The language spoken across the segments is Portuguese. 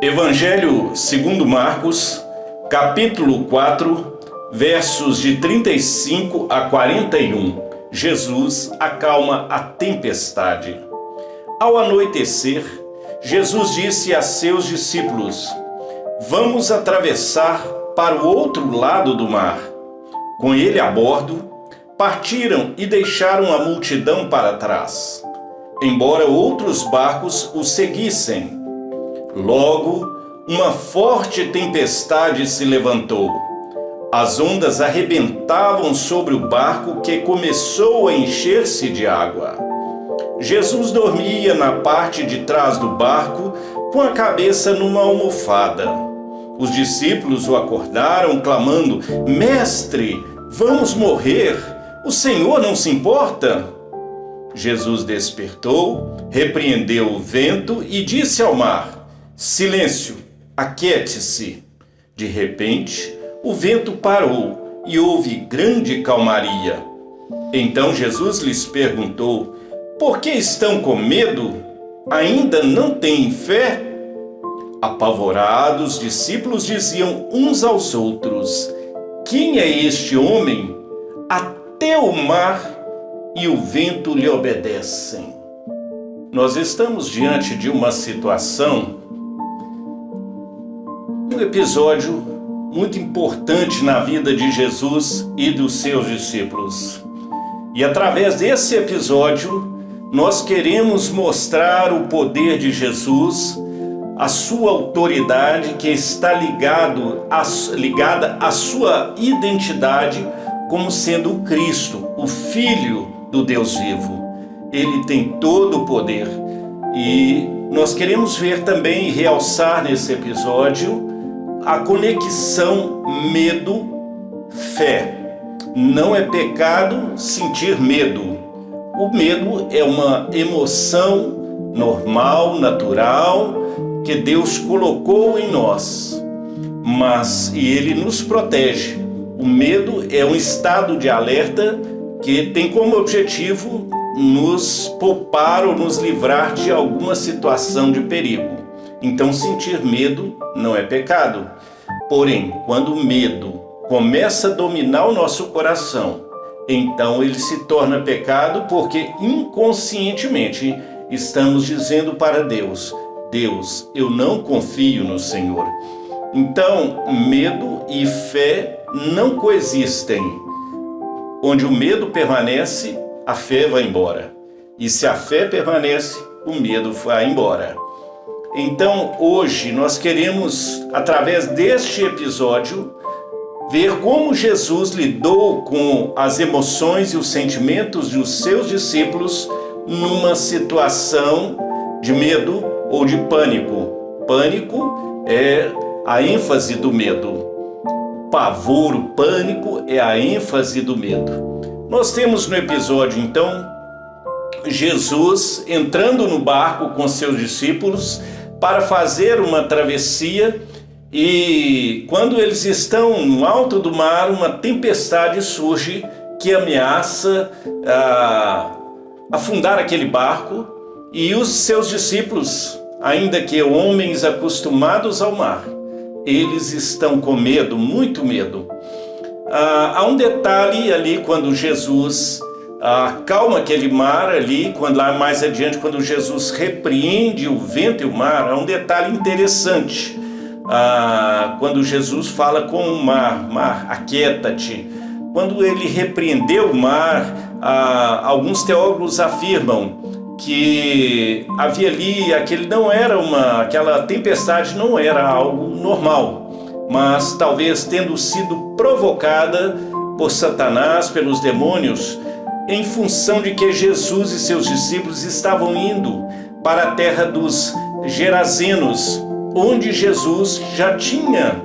Evangelho segundo Marcos, capítulo 4, versos de 35 a 41. Jesus acalma a tempestade. Ao anoitecer, Jesus disse a seus discípulos: "Vamos atravessar para o outro lado do mar." Com ele a bordo, partiram e deixaram a multidão para trás, embora outros barcos os seguissem. Logo, uma forte tempestade se levantou. As ondas arrebentavam sobre o barco, que começou a encher-se de água. Jesus dormia na parte de trás do barco, com a cabeça numa almofada. Os discípulos o acordaram, clamando: "Mestre, vamos morrer! O Senhor não se importa?" Jesus despertou, repreendeu o vento e disse ao mar: "Silêncio, aquiete-se." De repente, o vento parou e houve grande calmaria. Então Jesus lhes perguntou: "Por que estão com medo? Ainda não têm fé?" Apavorados, os discípulos diziam uns aos outros: "Quem é este homem? Até o mar e o vento lhe obedecem." Nós estamos diante de uma situação, um episódio muito importante na vida de Jesus e dos seus discípulos. E através desse episódio, nós queremos mostrar o poder de Jesus, a sua autoridade, que está ligada à sua identidade como sendo o Cristo, o Filho do Deus vivo. Ele tem todo o poder. E nós queremos ver também e realçar nesse episódio a conexão medo-fé. Não é pecado sentir medo. O medo é uma emoção normal, natural, que Deus colocou em nós. Mas ele nos protege. O medo é um estado de alerta que tem como objetivo nos poupar ou nos livrar de alguma situação de perigo. Então, sentir medo não é pecado. Porém, quando o medo começa a dominar o nosso coração, então ele se torna pecado, porque inconscientemente estamos dizendo para Deus: "Deus, eu não confio no Senhor." Então, medo e fé não coexistem. Onde o medo permanece, a fé vai embora. E se a fé permanece, o medo vai embora. Então, hoje, nós queremos, através deste episódio, ver como Jesus lidou com as emoções e os sentimentos dos seus discípulos numa situação de medo ou de pânico. Pânico é a ênfase do medo. Pavor, o pânico é a ênfase do medo. Nós temos no episódio, então, Jesus entrando no barco com seus discípulos para fazer uma travessia, e quando eles estão no alto do mar, uma tempestade surge que ameaça afundar aquele barco, e os seus discípulos, ainda que homens acostumados ao mar, eles estão com medo, muito medo. Há um detalhe ali quando Jesus acalma aquele mar ali, quando lá mais adiante, quando Jesus repreende o vento e o mar, há um detalhe interessante. Quando Jesus fala com o mar: "Mar, aquieta-te." Quando ele repreendeu o mar, alguns teólogos afirmam que havia ali, aquela tempestade não era algo normal, mas talvez tendo sido provocada por Satanás, pelos demônios, em função de que Jesus e seus discípulos estavam indo para a terra dos Gerazenos, onde Jesus já tinha,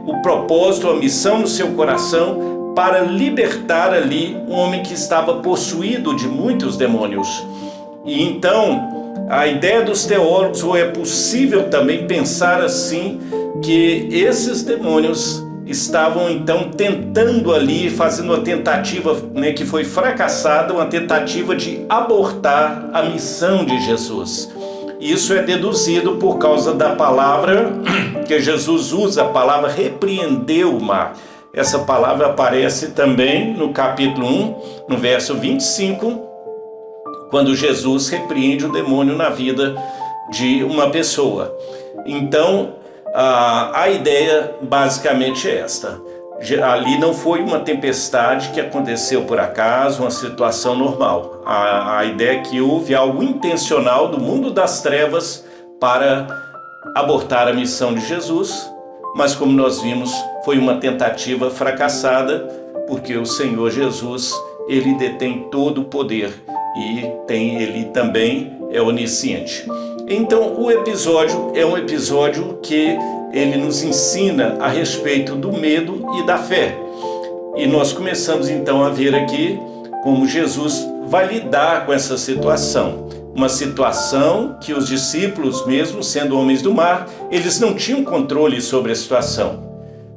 o propósito, a missão no seu coração para libertar ali um homem que estava possuído de muitos demônios. E então, a ideia dos teólogos, ou é possível também pensar assim, que esses demônios estavam então tentando ali, fazendo uma tentativa, que foi fracassada, uma tentativa de abortar a missão de Jesus. Isso é deduzido por causa da palavra que Jesus usa, a palavra repreendeu o mar. Essa palavra aparece também no capítulo 1, no verso 25, quando Jesus repreende o demônio na vida de uma pessoa. Então, a ideia basicamente é esta. Ali não foi uma tempestade que aconteceu por acaso, uma situação normal. A ideia é que houve algo intencional do mundo das trevas para abortar a missão de Jesus, mas como nós vimos, foi uma tentativa fracassada, porque o Senhor Jesus, ele detém todo o poder e ele também é onisciente. Então, o episódio é um episódio que ele nos ensina a respeito do medo e da fé. E nós começamos então a ver aqui como Jesus vai lidar com essa situação. Uma situação que os discípulos, mesmo sendo homens do mar, eles não tinham controle sobre a situação.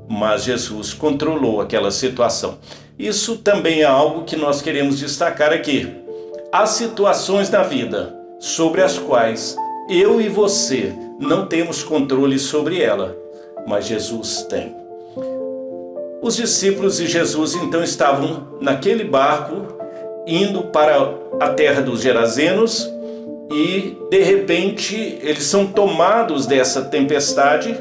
Mas Jesus controlou aquela situação. Isso também é algo que nós queremos destacar aqui. Há situações na vida sobre as quais eu e você não temos controle sobre ela, mas Jesus tem. Os discípulos de Jesus então estavam naquele barco indo para a terra dos Gerazenos e de repente eles são tomados dessa tempestade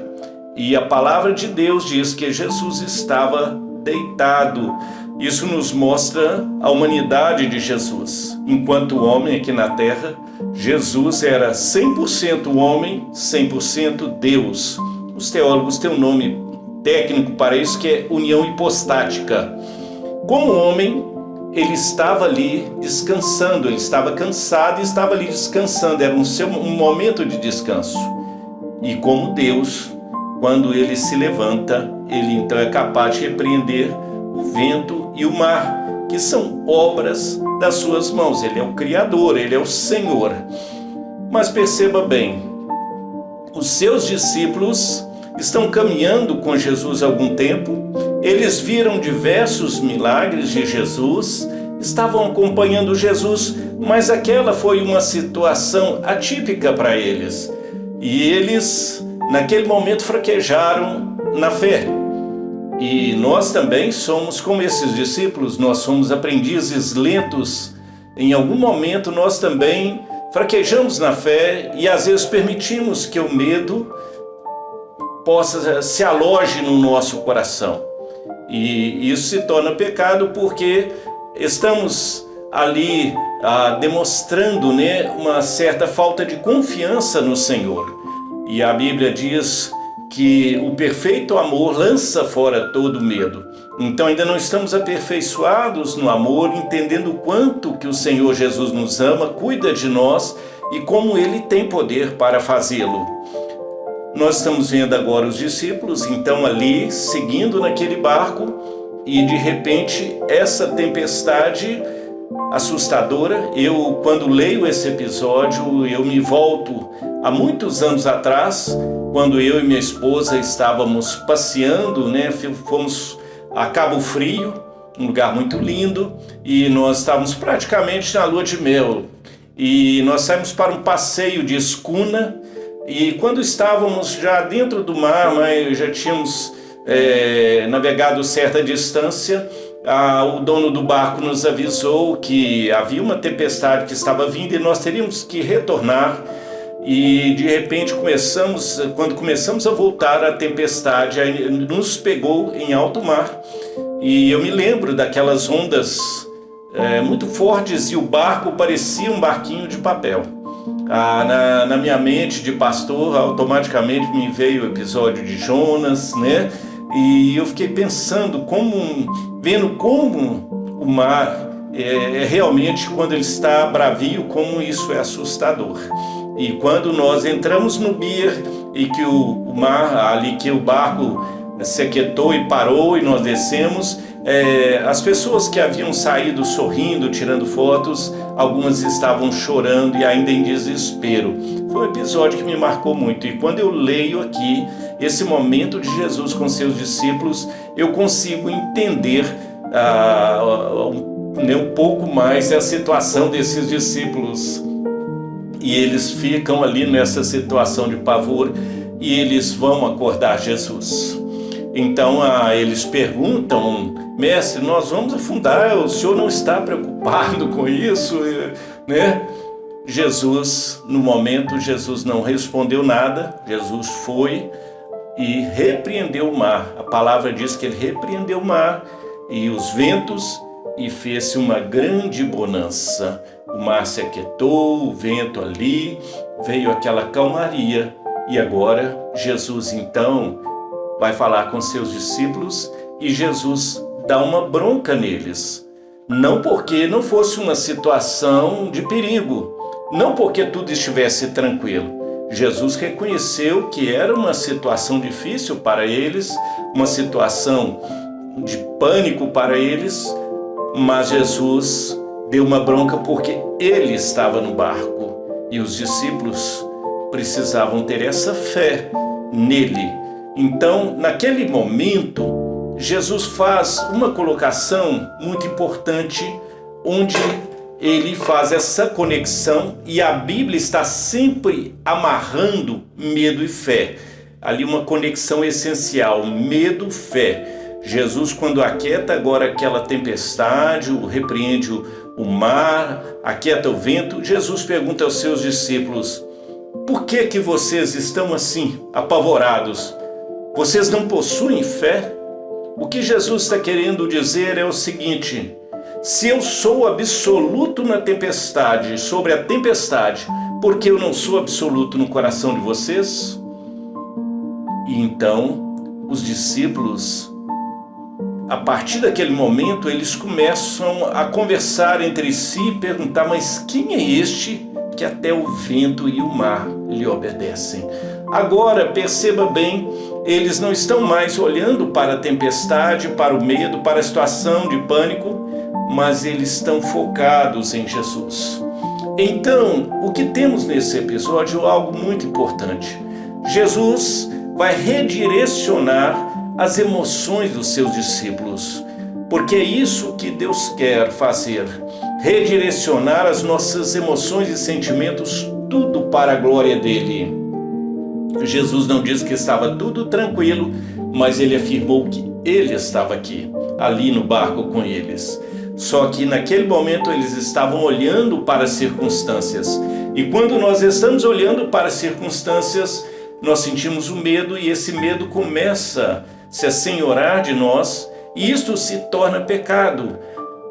e a palavra de Deus diz que Jesus estava deitado. Isso nos mostra a humanidade de Jesus. Enquanto homem aqui na terra, Jesus era 100% homem, 100% Deus. Os teólogos têm um nome técnico para isso que é união hipostática. Como homem, ele estava ali descansando, ele estava cansado e estava ali descansando, era um momento de descanso. E como Deus, quando ele se levanta, ele então é capaz de repreender o vento e o mar, que são obras das suas mãos. Ele é o Criador, ele é o Senhor. Mas perceba bem, os seus discípulos estão caminhando com Jesus há algum tempo, eles viram diversos milagres de Jesus, estavam acompanhando Jesus, mas aquela foi uma situação atípica para eles. E eles, naquele momento, fraquejaram na fé. E nós também somos como esses discípulos, nós somos aprendizes lentos. Em algum momento nós também fraquejamos na fé e às vezes permitimos que o medo se aloje no nosso coração. E isso se torna pecado porque estamos ali demonstrando, uma certa falta de confiança no Senhor. E a Bíblia diz que o perfeito amor lança fora todo medo. Então ainda não estamos aperfeiçoados no amor, entendendo o quanto que o Senhor Jesus nos ama, cuida de nós e como Ele tem poder para fazê-lo. Nós estamos vendo agora os discípulos, então ali, seguindo naquele barco, e de repente essa tempestade assustadora. Eu, quando leio esse episódio, eu me volto há muitos anos atrás, quando eu e minha esposa estávamos passeando, fomos a Cabo Frio, um lugar muito lindo, e nós estávamos praticamente na lua de mel. E nós saímos para um passeio de escuna, e quando estávamos já dentro do mar, mas já tínhamos navegado certa distância, o dono do barco nos avisou que havia uma tempestade que estava vindo e nós teríamos que retornar. E de repente quando começamos a voltar, a tempestade nos pegou em alto mar. E eu me lembro daquelas ondas muito fortes e o barco parecia um barquinho de papel. Na minha mente de pastor, automaticamente me veio o episódio de Jonas, E eu fiquei pensando, vendo como o mar realmente, quando ele está bravio, como isso é assustador. E quando nós entramos no Bier e que o mar, ali que o barco se aquietou e parou e nós descemos, as pessoas que haviam saído sorrindo, tirando fotos, algumas estavam chorando e ainda em desespero. Foi um episódio que me marcou muito. E quando eu leio aqui esse momento de Jesus com seus discípulos, eu consigo entender um pouco mais a situação desses discípulos. E eles ficam ali nessa situação de pavor e eles vão acordar Jesus. Então eles perguntam: mestre, nós vamos afundar, o senhor não está preocupado com isso, né? Jesus, no momento, Jesus não respondeu nada. Jesus foi e repreendeu o mar. A palavra diz que ele repreendeu o mar e os ventos e fez-se uma grande bonança. O mar se aquietou, o vento ali, veio aquela calmaria. E agora Jesus então vai falar com seus discípulos e Jesus dá uma bronca neles. Não porque não fosse uma situação de perigo, não porque tudo estivesse tranquilo. Jesus reconheceu que era uma situação difícil para eles, uma situação de pânico para eles, mas Jesus deu uma bronca porque ele estava no barco e os discípulos precisavam ter essa fé nele. Então, naquele momento, Jesus faz uma colocação muito importante, onde ele faz essa conexão e a Bíblia está sempre amarrando medo e fé. Ali uma conexão essencial, medo, fé. Jesus, quando aquieta agora aquela tempestade, repreende o mar, aquieta o vento, Jesus pergunta aos seus discípulos: por que vocês estão assim, apavorados? Vocês não possuem fé? O que Jesus está querendo dizer é o seguinte: se eu sou absoluto na tempestade, sobre a tempestade, por que eu não sou absoluto no coração de vocês? E então, os discípulos, a partir daquele momento, eles começam a conversar entre si e perguntar: mas quem é este que até o vento e o mar lhe obedecem? Agora, perceba bem, eles não estão mais olhando para a tempestade, para o medo, para a situação de pânico, mas eles estão focados em Jesus. Então, o que temos nesse episódio é algo muito importante. Jesus vai redirecionar as emoções dos seus discípulos, porque é isso que Deus quer fazer, redirecionar as nossas emoções e sentimentos, tudo para a glória dele. Jesus não disse que estava tudo tranquilo, mas ele afirmou que ele estava aqui, ali no barco com eles. Só que naquele momento eles estavam olhando para as circunstâncias. E quando nós estamos olhando para as circunstâncias, nós sentimos o medo e esse medo começa a se assenhorar de nós e isto se torna pecado.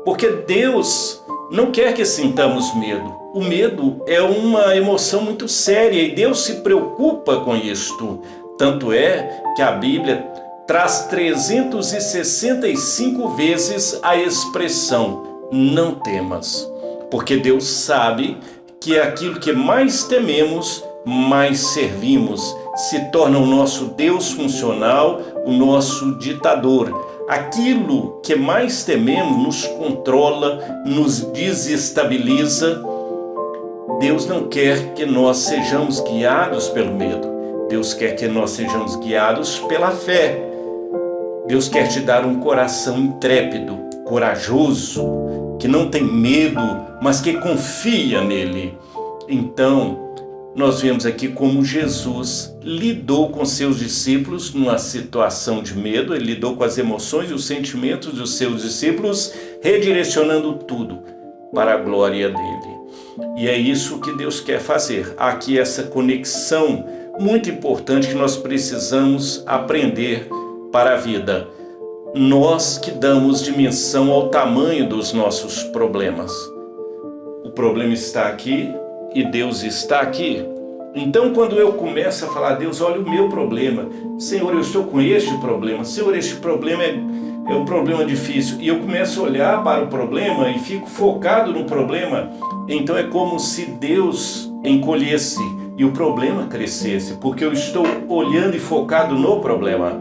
Porque Deus não quer que sintamos medo. O medo é uma emoção muito séria e Deus se preocupa com isto. Tanto é que a Bíblia traz 365 vezes a expressão não temas. Porque Deus sabe que é aquilo que mais tememos, mais servimos, se torna o nosso Deus funcional, o nosso ditador. Aquilo que mais tememos nos controla, nos desestabiliza. Deus não quer que nós sejamos guiados pelo medo. Deus quer que nós sejamos guiados pela fé. Deus quer te dar um coração intrépido, corajoso, que não tem medo, mas que confia nele. Então, nós vemos aqui como Jesus lidou com seus discípulos numa situação de medo. Ele lidou com as emoções e os sentimentos dos seus discípulos, redirecionando tudo para a glória dele. E é isso que Deus quer fazer. Há aqui essa conexão muito importante que nós precisamos aprender para a vida. Nós que damos dimensão ao tamanho dos nossos problemas. O problema está aqui e Deus está aqui. Então, quando eu começo a falar: Deus, olha o meu problema, Senhor, eu estou com este problema, Senhor, este problema é um problema difícil, e eu começo a olhar para o problema e fico focado no problema, então é como se Deus encolhesse e o problema crescesse, porque eu estou olhando e focado no problema.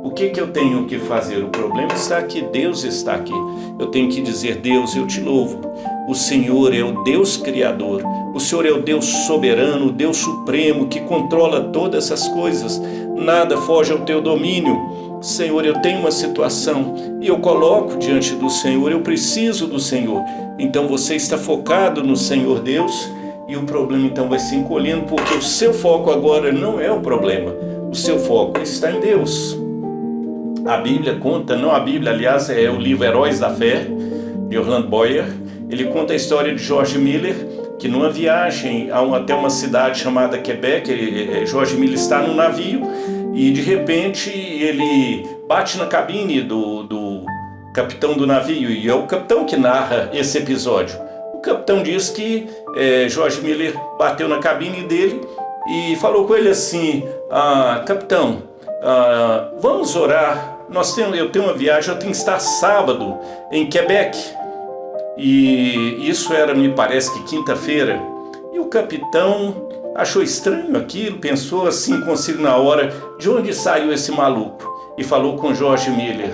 O que eu tenho que fazer? O problema está aqui, Deus está aqui. Eu tenho que dizer: Deus, eu te louvo. O Senhor é o Deus Criador. O Senhor é o Deus soberano, o Deus supremo, que controla todas essas coisas. Nada foge ao teu domínio. Senhor, eu tenho uma situação e eu coloco diante do Senhor. Eu preciso do Senhor. Então você está focado no Senhor Deus e o problema então vai se encolhendo, porque o seu foco agora não é o problema, o seu foco está em Deus. A Bíblia conta, não a Bíblia, aliás, é o livro Heróis da Fé, de Orland Boyer. Ele conta a história de George Miller, que numa viagem até uma cidade chamada Quebec, George Miller está num navio e de repente ele bate na cabine do capitão do navio, e é o capitão que narra esse episódio. O capitão diz que George Miller bateu na cabine dele e falou com ele assim: capitão, vamos orar, eu tenho uma viagem, eu tenho que estar sábado em Quebec. E isso era, me parece que quinta-feira. E o capitão achou estranho aquilo, pensou assim consigo na hora: de onde saiu esse maluco? E falou com George Miller: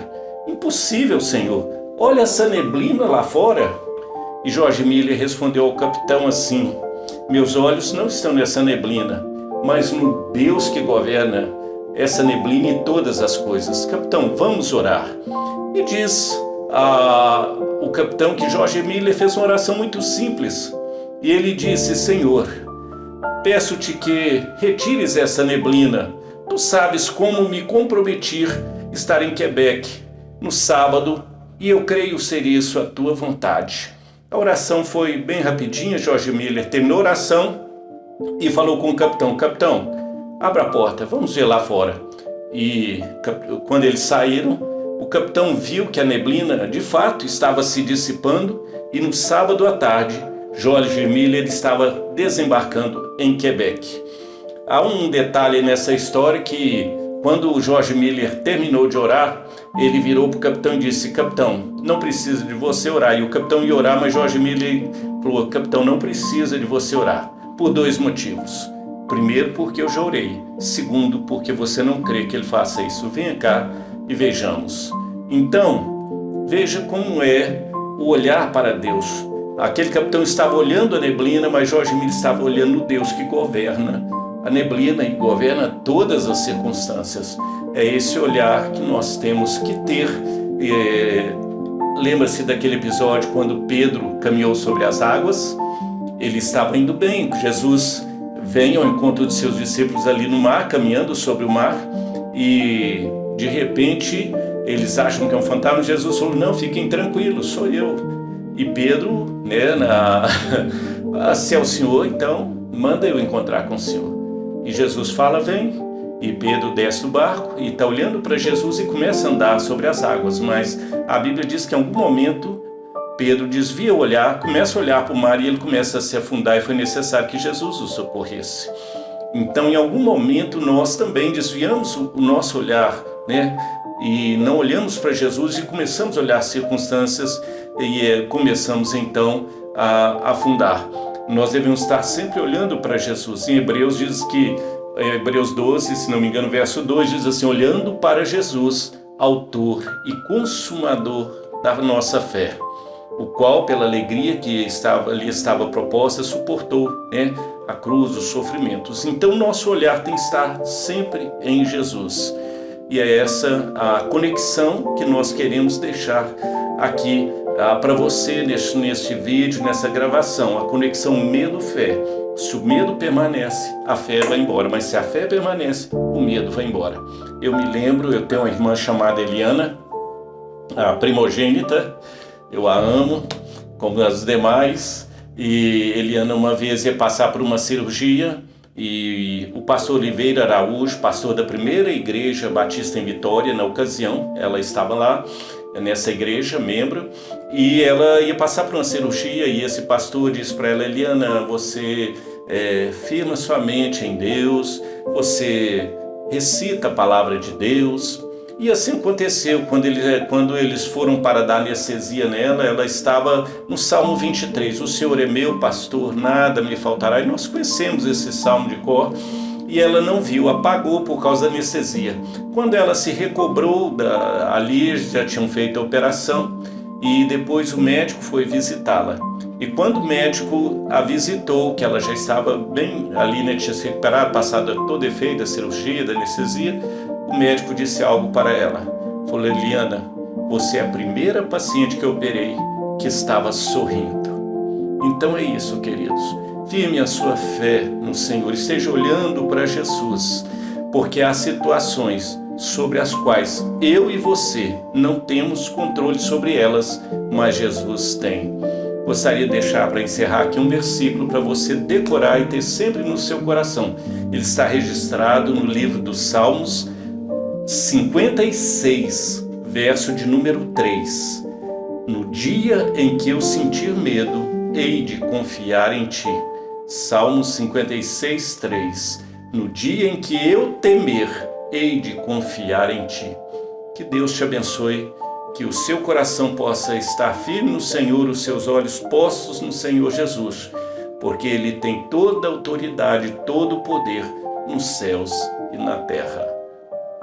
impossível, senhor, olha essa neblina lá fora. E George Miller respondeu ao capitão assim: meus olhos não estão nessa neblina, mas no Deus que governa essa neblina e todas as coisas. Capitão, vamos orar. E diz o capitão que George Miller fez uma oração muito simples. E ele disse: Senhor, peço-te que retires essa neblina. Tu sabes como me comprometi estar em Quebec no sábado, e eu creio ser isso a tua vontade. A oração foi bem rapidinha. George Miller terminou a oração e falou com o capitão: capitão, abra a porta, vamos ver lá fora. E quando eles saíram, o capitão viu que a neblina de fato estava se dissipando, e no sábado à tarde George Miller estava desembarcando em Quebec. Há um detalhe nessa história que, quando o George Miller terminou de orar, ele virou para o capitão e disse: capitão, não precisa de você orar. E o capitão ia orar, mas George Miller falou: capitão, não precisa de você orar, por dois motivos. Primeiro, porque eu já orei. Segundo, porque você não crê que ele faça isso. Venha cá e vejamos. Então, veja como é o olhar para Deus. Aquele capitão estava olhando a neblina, mas George Miller estava olhando o Deus que governa a neblina e governa todas as circunstâncias. É esse olhar que nós temos que ter. Lembra-se daquele episódio quando Pedro caminhou sobre as águas? Ele estava indo bem. Jesus vem ao encontro de seus discípulos ali no mar, caminhando sobre o mar, e de repente eles acham que é um fantasma. Jesus falou: não, fiquem tranquilos, sou eu. E Pedro, se é o Senhor, então manda eu encontrar com o Senhor. E Jesus fala: vem. E Pedro desce do barco e está olhando para Jesus e começa a andar sobre as águas. Mas a Bíblia diz que em algum momento Pedro desvia o olhar, começa a olhar para o mar e ele começa a se afundar, e foi necessário que Jesus o socorresse. Então, em algum momento, nós também desviamos o nosso olhar, e não olhamos para Jesus e começamos a olhar as circunstâncias e começamos então a afundar. Nós devemos estar sempre olhando para Jesus. Em Hebreus diz que, Hebreus 12, se não me engano, verso 2, diz assim: olhando para Jesus, autor e consumador da nossa fé, o qual, pela alegria que lhe estava proposta, suportou a cruz, os sofrimentos. Então, nosso olhar tem que estar sempre em Jesus. E é essa a conexão que nós queremos deixar aqui para você neste vídeo, nessa gravação. A conexão medo-fé. Se o medo permanece, a fé vai embora. Mas se a fé permanece, o medo vai embora. Eu me lembro, eu tenho uma irmã chamada Eliana, a primogênita. Eu a amo, como as demais. E Eliana uma vez ia passar por uma cirurgia, e o pastor Oliveira Araújo, pastor da primeira igreja batista em Vitória, na ocasião, ela estava lá nessa igreja, membro, e ela ia passar por uma cirurgia, e esse pastor disse para ela: Eliana, você firma sua mente em Deus, você recita a palavra de Deus. E assim aconteceu. Quando eles foram para dar anestesia nela, ela estava no Salmo 23. O Senhor é meu pastor, nada me faltará. E nós conhecemos esse salmo de cor. E ela não viu, apagou por causa da anestesia. Quando ela se recobrou, ali já tinham feito a operação, e depois o médico foi visitá-la. E quando o médico a visitou, que ela já estava bem ali, tinha se recuperado, passado todo o efeito da cirurgia, da anestesia, o médico disse algo para ela. Falou: Eliana, você é a primeira paciente que eu operei que estava sorrindo. Então é isso, queridos. firme a sua fé no Senhor, esteja olhando para Jesus, porque há situações sobre as quais eu e você não temos controle sobre elas, mas Jesus tem. Gostaria de deixar para encerrar aqui um versículo para você decorar e ter sempre no seu coração. Ele está registrado no livro dos Salmos 56, verso de número 3. No dia em que eu sentir medo, hei de confiar em ti. Salmos 56, 3. No dia em que eu temer, hei de confiar em ti. Que Deus te abençoe, que o seu coração possa estar firme no Senhor, os seus olhos postos no Senhor Jesus, porque Ele tem toda a autoridade, todo o poder nos céus e na terra.